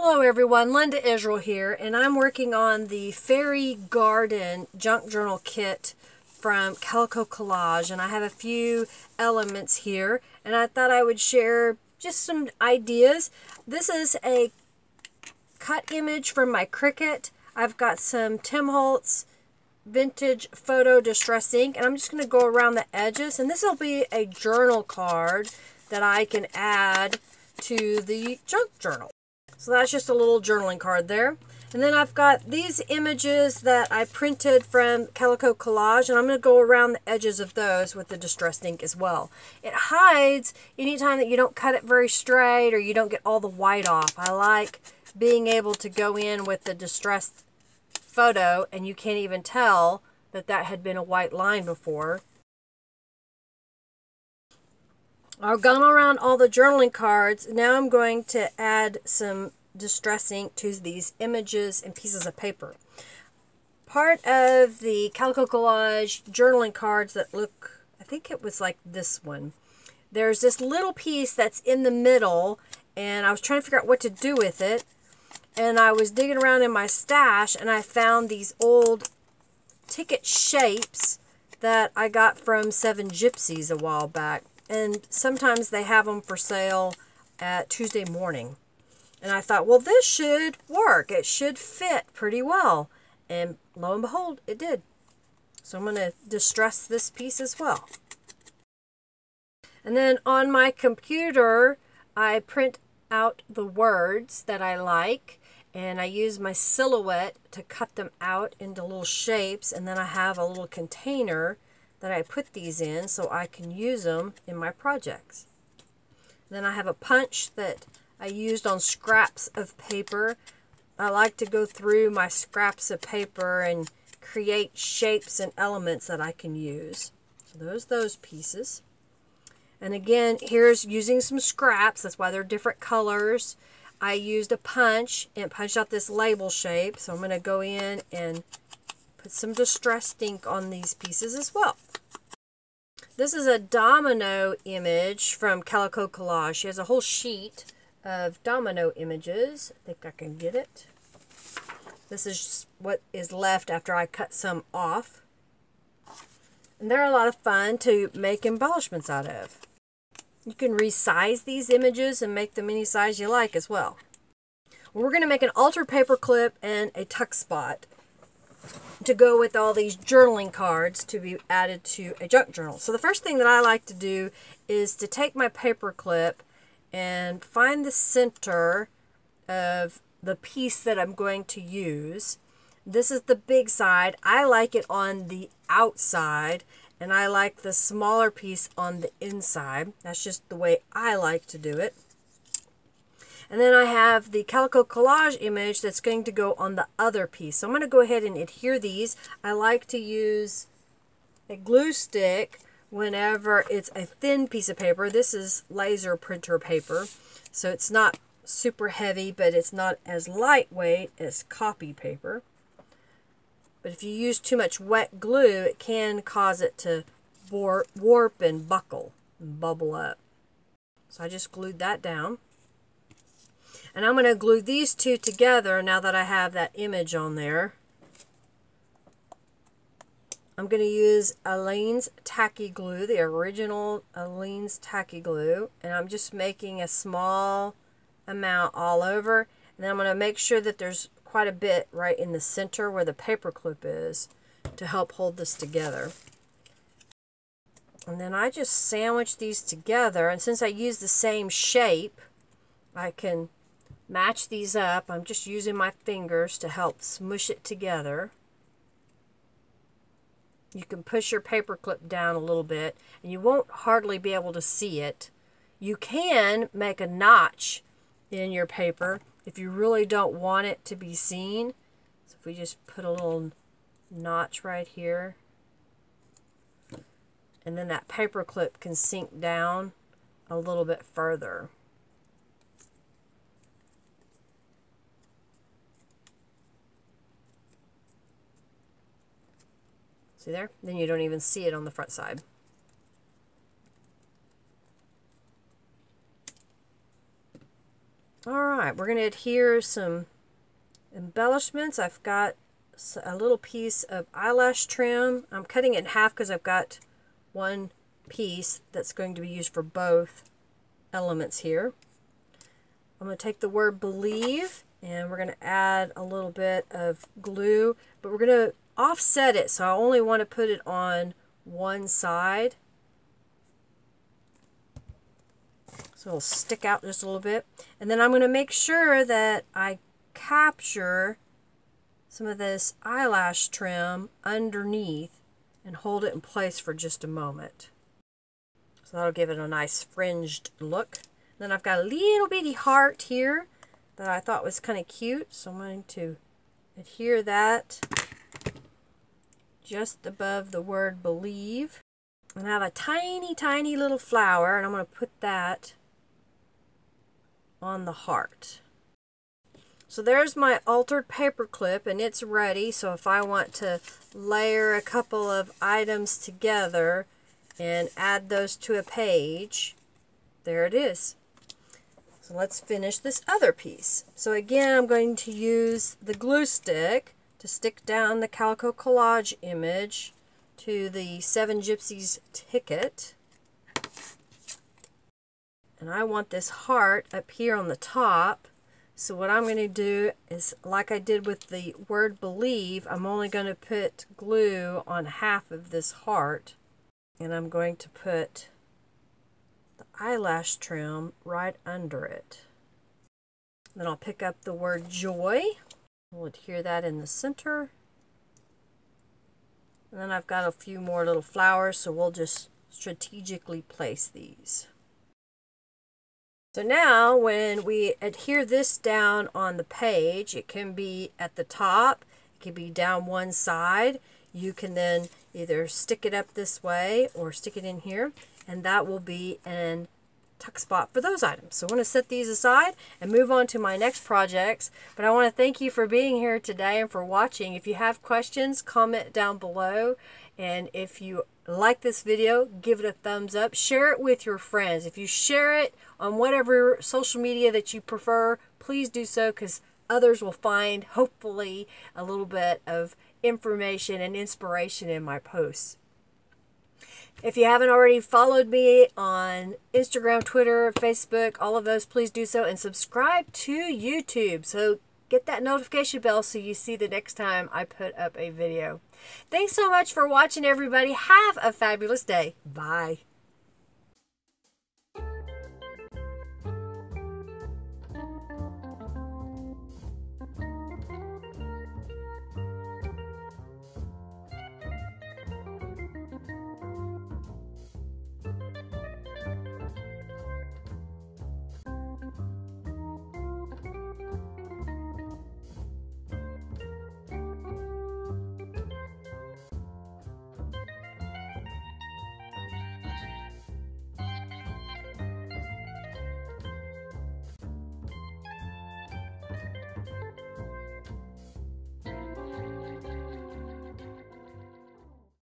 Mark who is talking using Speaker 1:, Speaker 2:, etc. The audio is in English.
Speaker 1: Hello everyone, Linda Israel here, and I'm working on the Fairy Garden Junk Journal Kit from Calico Collage, and I have a few elements here, and I thought I would share just some ideas. This is a cut image from my Cricut. I've got some Tim Holtz vintage photo distress ink, and I'm just going to go around the edges, and this will be a journal card that I can add to the junk journal. So that's just a little journaling card there. And then I've got these images that I printed from Calico Collage, and I'm going to go around the edges of those with the distressed ink as well. It hides anytime that you don't cut it very straight or you don't get all the white off. I like being able to go in with the distressed photo and you can't even tell that that had been a white line before. I've gone around all the journaling cards. Now I'm going to add some distress ink to these images and pieces of paper. Part of the Calico Collage journaling cards that look, I think it was like this one. There's this little piece that's in the middle, and I was trying to figure out what to do with it. And I was digging around in my stash, and I found these old ticket shapes that I got from Seven Gypsies a while back. And sometimes they have them for sale at Tuesday morning. And I thought, well, this should work. It should fit pretty well. And lo and behold, it did. So I'm going to distress this piece as well. And then on my computer, I print out the words that I like. And I use my silhouette to cut them out into little shapes. And then I have a little container that I put these in so I can use them in my projects. Then I have a punch that I used on scraps of paper. I like to go through my scraps of paper and create shapes and elements that I can use. So there's those pieces. And again, here's using some scraps. That's why they're different colors. I used a punch and punched out this label shape. So I'm going to go in and put some distressed ink on these pieces as well. This is a domino image from Calico Collage. She has a whole sheet of domino images. I think I can get it. This is what is left after I cut some off. And they're a lot of fun to make embellishments out of. You can resize these images and make them any size you like as well. We're going to make an altar paper clip and a tuck spot to go with all these journaling cards to be added to a junk journal. So the first thing that I like to do is to take my paper clip and find the center of the piece that I'm going to use. This is the big side. I like it on the outside, and I like the smaller piece on the inside. That's just the way I like to do it. And then I have the Calico Collage image that's going to go on the other piece. So I'm going to go ahead and adhere these. I like to use a glue stick whenever it's a thin piece of paper. This is laser printer paper, so it's not super heavy, but it's not as lightweight as copy paper. But if you use too much wet glue, it can cause it to warp and buckle and bubble up. So I just glued that down. And I'm going to glue these two together now that I have that image on there. I'm going to use Aleene's Tacky Glue, the original Aleene's Tacky Glue. And I'm just making a small amount all over. And then I'm going to make sure that there's quite a bit right in the center where the paper clip is to help hold this together. And then I just sandwich these together. And since I use the same shape, I can match these up. I'm just using my fingers to help smush it together. You can push your paper clip down a little bit and you won't hardly be able to see it. You can make a notch in your paper if you really don't want it to be seen. So if we just put a little notch right here, and then that paper clip can sink down a little bit further. See there? Then you don't even see it on the front side. Alright, we're going to adhere some embellishments. I've got a little piece of eyelash trim. I'm cutting it in half because I've got one piece that's going to be used for both elements here. I'm going to take the word believe and we're going to add a little bit of glue, but we're going to offset it, so I only want to put it on one side. So it'll stick out just a little bit. And then I'm going to make sure that I capture some of this eyelash trim underneath and hold it in place for just a moment. So that'll give it a nice fringed look. Then I've got a little bitty heart here that I thought was kind of cute, so I'm going to adhere that just above the word believe. And I have a tiny little flower, and I'm going to put that on the heart. So there's my altered paper clip, and it's ready. So if I want to layer a couple of items together and add those to a page, there it is. So let's finish this other piece. So again, I'm going to use the glue stick to stick down the calico collage image to the Seven Gypsies ticket. And I want this heart up here on the top. So what I'm going to do is, like I did with the word believe, I'm only going to put glue on half of this heart. And I'm going to put the eyelash trim right under it. Then I'll pick up the word joy. We'll adhere that in the center. And then I've got a few more little flowers, so we'll just strategically place these. So now when we adhere this down on the page, it can be at the top, it can be down one side. You can then either stick it up this way or stick it in here, and that will be an tuck spot for those items. So I want to set these aside and move on to my next projects. But I want to thank you for being here today and for watching. If you have questions, comment down below. And if you like this video, give it a thumbs up. Share it with your friends. If you share it on whatever social media that you prefer, please do so, because others will find, hopefully, a little bit of information and inspiration in my posts. If you haven't already followed me on Instagram, Twitter, Facebook, all of those, please do so, and subscribe to YouTube. So get that notification bell so you see the next time I put up a video. Thanks so much for watching, everybody. Have a fabulous day. Bye.